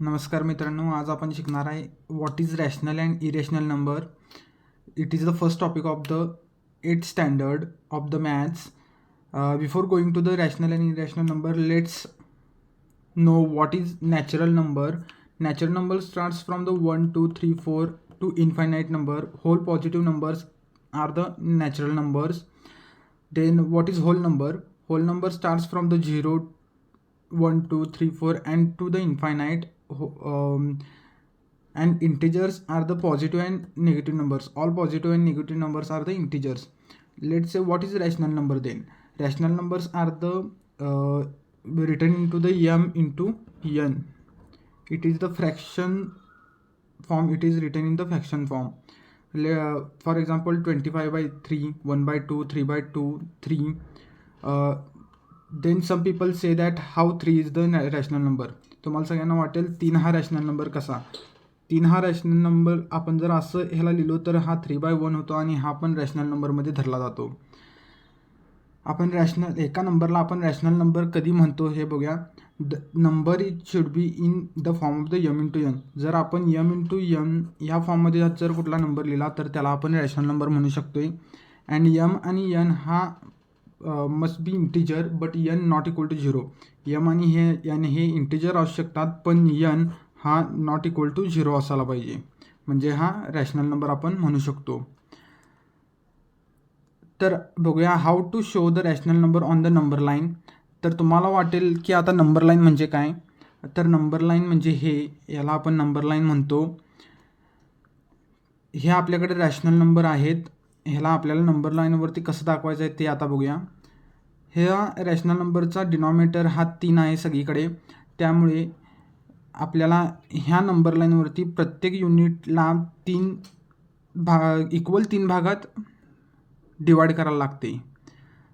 नमस्कार मित्रांनो, आज आपण शिकणार आहे what is rational and irrational number. It is the first topic of the 8th standard of the maths. Before going to the rational and irrational number, let's know what is natural number. Natural number starts from the 1 2 3 4 to infinite number. Whole positive numbers are the natural numbers. Then what is whole number? Whole number starts from the 0 1 2 3 4 and to the infinite. And integers are the positive and negative numbers. All positive and negative numbers are the integers. Let's say what is rational number then. Rational numbers are the written into the m into n. It is the fraction form. It is written in the fraction form. For example, 25/3, 1/2, 3/2, 3. Then some people say that how 3 is the rational number. तुम्हाला सगळ्यांना वाटेल 3 हा rational number कसा. 3 हा rational number आपण जर असं ह्याला लिहिलो तर हा 3/1 होतो आणि हा पण रॅशनल नंबरमध्ये धरला जातो. आपण एका नंबरला आपण रॅशनल नंबर कधी म्हणतो हे बघूया. The number it should be in the form of the m into n. जर आपण m इंटू n ह्या फॉर्ममध्ये जर कुठला नंबर लिहिला तर त्याला आपण रॅशनल नंबर म्हणू शकतोय. अँड m आणि n हा must be integer but n not equal to 0. m आणि n हे इंटिजर असू शकतात पण n हा नॉट इक्वल टू 0 असायला पाहिजे, म्हणजे हा रॅशनल नंबर आपण म्हणू शकतो. तर बघूया how to show the rational number on the number line. तर तुम्हाला वाटेल की आता नंबर लाईन म्हणजे काय. तर नंबर लाईन म्हणजे याला आपण नंबर लाईन म्हणतो. हे आपल्याकडे रॅशनल नंबर आहेत. ह्याला आपल्याला नंबर लाईनवरती कसं दाखवायचं आहे ते आता बघूया. ह्या रॅशनल नंबरचा डिनॉमिनेटर हा 3 आहे सगळीकडे. त्यामुळे आपल्याला ह्या नंबर लाईनवरती प्रत्येक युनिटला 3 भागात डिवाइड करायला लागते.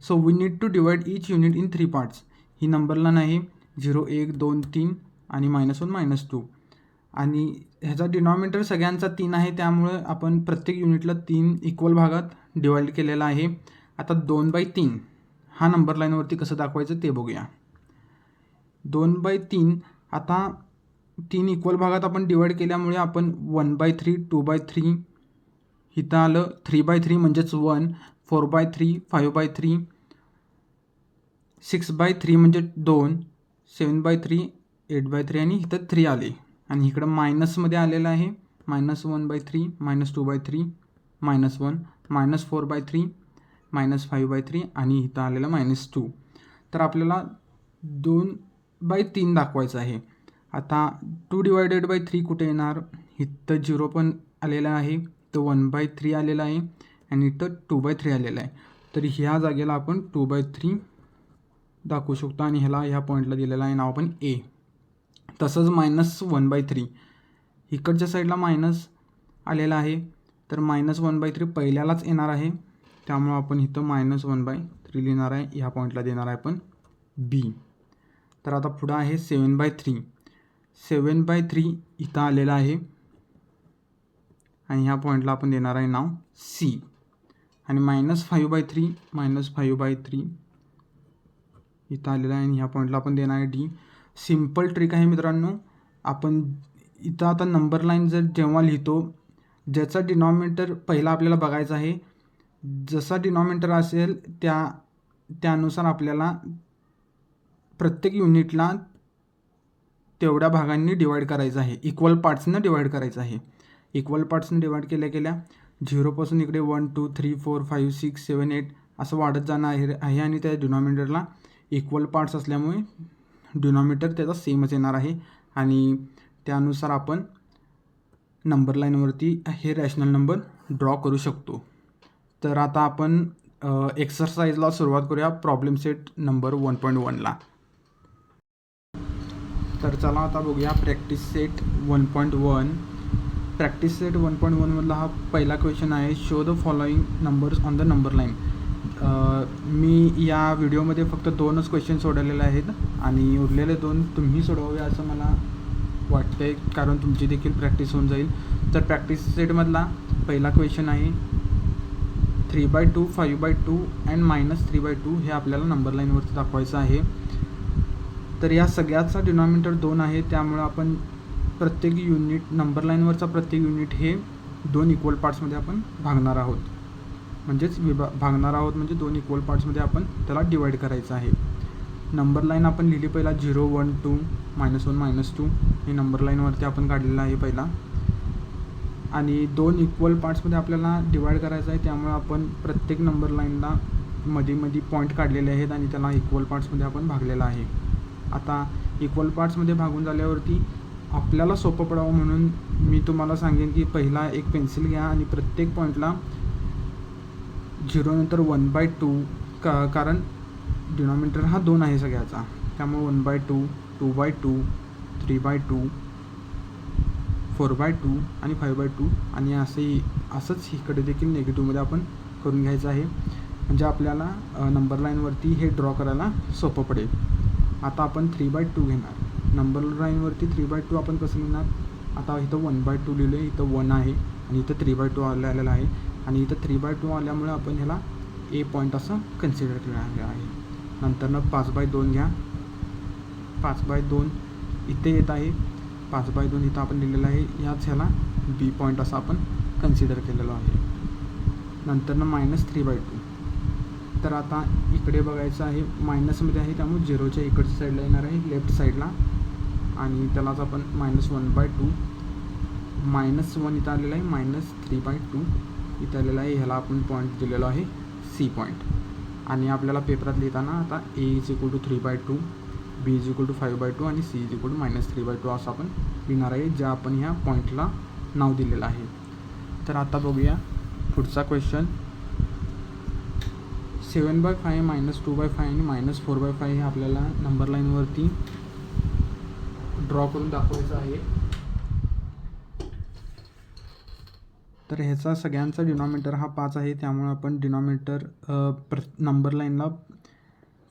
So we need to divide each unit in 3 parts. ही नंबर लाईन आहे 0 1 2 3 आणि -1 -2. आणि ह्याचा डिनॉमिनेटर सगळ्यांचा 3 आहे, त्यामुळे आपण प्रत्येक युनिटला 3 इक्वल भागात डिवाइड केलेला आहे. आता 2/3 हा नंबर लाईनवरती कसं दाखवायचं ते बघूया. 2/3 आता 3 इक्वल भागात आपण डिवाइड केल्यामुळे आपण 1/3 2/3 इथं आलं 3/3 म्हणजेच 1, 4/3 5/3, 6/3 म्हणजे 2, 7/3 8/3 आणि इथं 3 आले. आणि इकडं मायनसमध्ये आलेलं आहे -1/3 -2/3 -1 -4/3 -5/3 आणि इथं आलेलं -2. तर आपल्याला 2/3 दाखवायचं आहे. आता 2/3 कुठे येणार. इथं 0 पण आलेलं आहे, तर 1/3 आलेला आहे आणि इथं 2/3 आलेला आहे. तर ह्या जागेला आपण 2/3 दाखवू शकतो आणि ह्या पॉईंटला दिलेला आहे नाव आपण A. तसंच -1/3 इकडच्या साईडला मायनस आलेला आहे, तर -1/3 पहिल्यालाच येणार आहे, त्यामुळं आपण इथं -1/3 लिहिणार आहे. ह्या पॉईंटला देणार आहे आपण B. तर आता पुढं आहे 7/3. 7/3 इथं आलेलं आहे आणि ह्या पॉईंटला आपण देणार आहे नाव C. आणि -5/3 -5/3 इथं आलेलं आहे आणि ह्या पॉईंटला आपण देणार आहे D. सिम्पल ट्रिक आहे मित्रांनो. आपण इथं आता नंबर लाईन जेव्हा लिहितो, ज्याचा डिनॉमिनेटर पहिला आपल्याला बघायचा आहे. जसा डिनॉमिनेटर असेल त्यानुसार आपल्याला प्रत्येक युनिटला तेवढ्या भागांनी डिवाइड करायचं आहे, इक्वल पार्ट्सनं डिवाइड करायचं आहे. इक्वल पार्ट्सनं डिवाइड केल्या 0पासून इकडे 1 2 3 4 5 6 7 8 असं वाढत जाणं आहे आणि त्या डिनॉमिनेटरला इक्वल पार्ट्स असल्यामुळे डिनॉमिनेटर त्याचा सेमच येणार आहे आणि त्यानुसार आपण नंबर लाईनवरती हे रॅशनल नंबर ड्रॉ करू शकतो. तर आता आपण एक्सरसाइजला सुरुवात करूया. प्रॉब्लेम सेट नंबर 1.1ला. तर चला आता बघूया प्रॅक्टिस सेट 1.1. प्रॅक्टिस सेट 1.1 मधला हा पहिला क्वेश्चन आहे. Show the following numbers on the number line. मी या व्हिडिओमध्ये फक्त 2च क्वेश्चन सोडवलेले आहेत आणि उरलेले 2 तुम्ही सोडवावे असं मला वाटतं आहे, कारण तुमची देखील प्रॅक्टिस होऊन जाईल. तर प्रॅक्टिस सेटमधला पहिला क्वेश्चन आहे 3/2 5/2 अँड -3/2 हे आपल्याला नंबर लाईनवरती दाखवायचं आहे. तर या सगळ्याचा डिनॉमिनेटर 2 आहे, त्यामुळे आपण प्रत्येक युनिट नंबर लाईनवरचा प्रत्येक युनिट हे 2 इक्वल पार्ट्समध्ये आपण भागणार आहोत. म्हणजेच भागणार आहोत म्हणजे 2 इक्वल पार्ट्समध्ये आपण त्याला डिवाईड करायचं आहे. नंबर लाईन आपण लिहिली पहिला 0 1 2 -1 -2 हे नंबर लाईनवरती आपण काढलेलं आहे पहिला. आणि 2 इक्वल पार्ट्समध्ये आपल्याला डिवाईड करायचं आहे, त्यामुळे आपण प्रत्येक नंबर लाईनला मध्ये पॉईंट काढलेले आहेत आणि त्याला इक्वल पार्ट्समध्ये आपण भागलेलं आहे. आता इक्वल पार्ट्समध्ये भागून झाल्यावरती आपल्याला सोपं पडावं म्हणून मी तुम्हाला सांगेन की पहिला एक पेन्सिल घ्या आणि प्रत्येक पॉईंटला 0 नंतर 1/2 कारण डिनॉमिनेटर हा 2 आहे सगळ्याचा, त्यामुळे 1/2 2/2 3/2 4/2 आणि 5/2 आणि असंच इकडे देखील निगेटिव्हमध्ये आपण करून घ्यायचं आहे, म्हणजे आपल्याला नंबर लाईनवरती हे ड्रॉ करायला सोपं पडेल. आता आपण 3/2 घेणार. नंबर लाईनवरती 3/2 आपण कसं लिहिणार? आता इथं 1/2 लिहिलं आहे, इथं 1 आहे आणि इथं 3/2 आलेलं आहे आणि इथं 3/2 आल्यामुळे आपण ह्याला ए पॉईंट असं कन्सिडर केलेलं आहे. नंतरनं 5/2 घ्या. 5/2 इथे येत आहे. 5/2 इथं आपण लिहिलेलं आहे, याच ह्याला बी पॉईंट असं आपण कन्सिडर केलेलं आहे. नंतरनं -3/2. तर आता इकडे बघायचं आहे, मायनसमध्ये आहे त्यामुळे 0च्या इकडच्या साईडला येणार आहे, लेफ्ट साईडला, आणि त्यालाच आपण -1/2 -1 इथं आलेलं आहे, -3/2 इथं आलेलं आहे, ह्याला आपण पॉईंट दिलेलो आहे सी पॉईंट. आणि आपल्याला पेपरात लिहिताना आता A = 3/2, B = 5/2 आणि C = -3/2 असं आपण लिहिणार आहे, ज्या आपण ह्या पॉईंटला नाव दिलेलं आहे. तर आता बघूया पुढचा क्वेश्चन. 7/5 -2/5 आणि -4/5 हे आपल्याला नंबर लाईनवरती ड्रॉ करून दाखवायचं आहे. तर ह्याचा सगळ्यांचा डिनॉमिनेटर हा 5 आहे, त्यामुळे आपण डिनॉमिनेटर नंबर लाईनला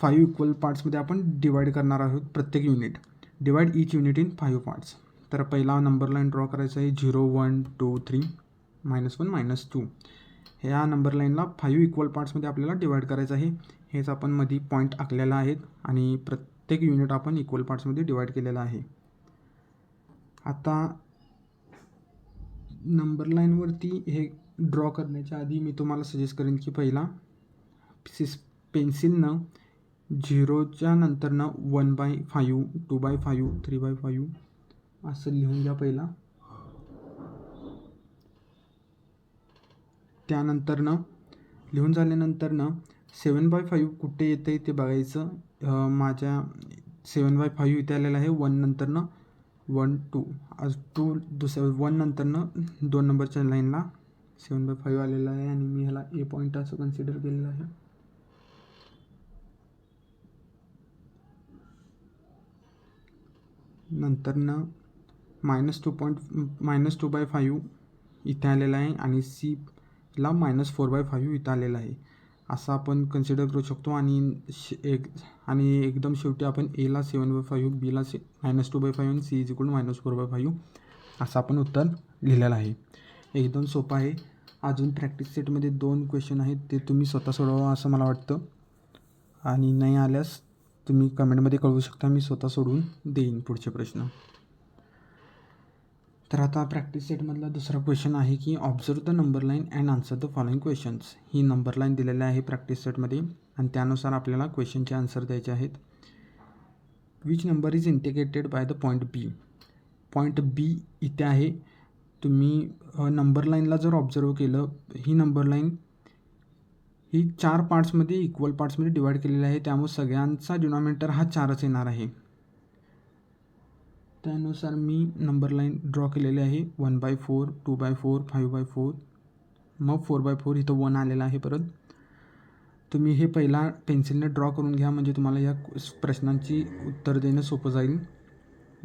5 इक्वल पार्ट्समध्ये आपण डिवाईड करणार आहोत प्रत्येक unit. Divide each unit in 5 parts. तर पहिला नंबर लाईन ड्रॉ करायचा आहे 0 1 2 3 -1 -2. ह्या नंबर लाईनला 5 इक्वल पार्ट्समध्ये आपल्याला डिवाईड करायचं आहे. हेच आपण मध्ये पॉईंट आखलेला आहेत आणि प्रत्येक युनिट आपण इक्वल पार्ट्समध्ये डिवाईड केलेला आहे. आता नंबर लाईनवरती हे ड्रॉ करण्याच्या आधी मी तुम्हाला सजेस्ट करेन की पहिला पेन्सिलनं 0च्या नंतरनं 1/5 2/5 3/5 असं लिहून घ्या पहिला. त्यानंतरनं लिहून झाल्यानंतरनं 7/5 कुठे येतं आहे ते बघायचं. माझ्या 7/5 इथे आलेलं आहे. 1 नंतरनं 1 2 2 दुसरं 1 नंतरनं 2 नंबरच्या लाईनला 7/5 आलेला आहे आणि मी ह्याला ए पॉईंट असं कन्सिडर केलेलं आहे. नंतरनं -2/5 इथे आलेला आहे आणि सीला -4/5 इथं आलेला आहे, असं आपण कन्सिडर करू शकतो. आणि एकदम शेवटी आपण एला 7/5 बीला -2/5 आणि सी = -4/5 असं आपण उत्तर लिहिलेलं आहे. एकदम सोपं आहे. अजून प्रॅक्टिस सेटमध्ये 2 क्वेश्चन आहेत, ते तुम्ही स्वतः सोडवा असं मला वाटतं, आणि नाही आल्यास तुम्ही कमेंटमध्ये कळवू शकता, मी स्वतः सोडवून देईन पुढचे प्रश्न. तर आता प्रॅक्टिस सेटमधला दुसरा क्वेश्चन आहे की observe the number line and answer the following questions. He number line दिलेली आहे प्रॅक्टिस सेटमध्ये आणि त्यानुसार आपल्याला क्वेश्चनचे आन्सर द्यायचे आहेत. Which number is indicated by the point B. Point B इथे आहे. तुम्ही नंबर लाईनला जर ऑब्झर्व केलं, ही नंबर लाईन ही 4 पार्ट्समध्ये इक्वल पार्ट्समध्ये डिवाईड केलेली आहे, त्यामुळे सगळ्यांचा डिनॉमिनेटर हा 4च येणार आहे. त्यानुसार मी नंबर लाईन ड्रॉ केलेली आहे 1/4 2/4 5/4, मग 4/4 इथं 1 आलेला आहे. परत तुम्ही हे पहिला पेन्सिलने ड्रॉ करून घ्या, म्हणजे तुम्हाला या प्रश्नांची उत्तर देणं सोपं जाईल.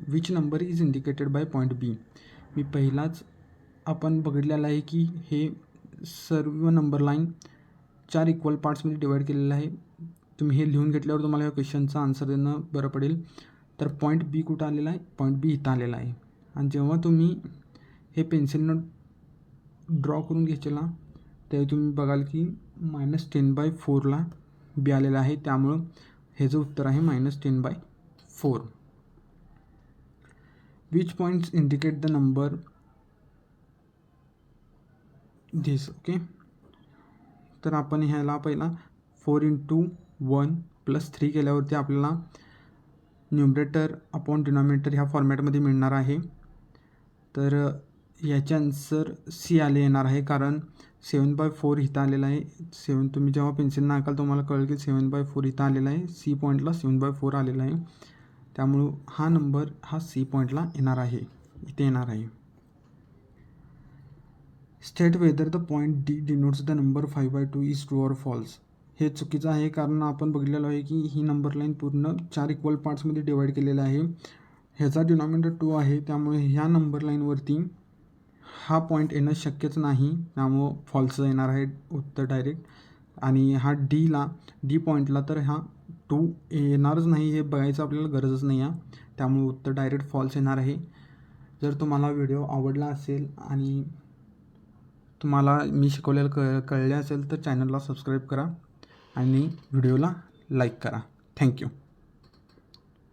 Which number is indicated by point B. मी पहिलाच आपण बघितलेलं आहे की हे सर्व नंबर लाईन 4 इक्वल पार्ट्समध्ये डिवाईड केलेलं आहे. तुम्ही हे लिहून घेतल्यावर तुम्हाला या क्वेश्चनचा आन्सर देणं बरं पडेल. तर पॉईंट बी कुठं आलेला आहे? पॉईंट बी इथं आलेला आहे. आणि जेव्हा तुम्ही हे पेन्सिलनं ड्रॉ करून घेतला तेव्हा तुम्ही बघाल की -10/4ला बी आलेला आहे, त्यामुळं हे जे उत्तर आहे -10/4. Which points indicate the number this. Okay, तर आपण ह्याला पहिला 4 × 1 + 3 केल्यावरती आपल्याला न्यूमरेटर अपॉन डिनॉमिनेटर ह्या फॉर्मॅटमध्ये मिळणार आहे. तर याचे आन्सर सी येणार आहे, कारण 7/4 इथं आलेला आहे. तुम्ही जेव्हा पेन्सिलनं आकाल तुम्हाला कळेल की 7/4 इथं आलेला आहे. सी पॉईंटला 7/4 आलेला आहे, त्यामुळं हा नंबर हा सी पॉईंटला येणार आहे, इथे येणार आहे. State whether the point D denotes the number 5/2 is true or false. हे चुकीचं आहे, कारण आपण बघितलेलं आहे की ही नंबर लाईन पूर्ण 4 इक्वल पार्ट्समध्ये डिवाईड केलेलं आहे. ह्याचा डिनॉमिनेटर 2 आहे, त्यामुळे ह्या नंबर लाईनवरती हा पॉईंट येणं शक्यच नाही, त्यामुळं फॉल्स येणार आहे उत्तर डायरेक्ट. आणि हा डी पॉईंटला तर हा 2 येणारच नाही, हे बघायचं आपल्याला गरजच नाही आहे, त्यामुळे उत्तर डायरेक्ट फॉल्स येणार आहे. जर तुम्हाला व्हिडिओ आवडला असेल आणि तुम्हाला मी शिकवलेलं कळले असेल तर चॅनलला सबस्क्राईब करा आणि व्हिडिओला लाईक करा. थँक्यू.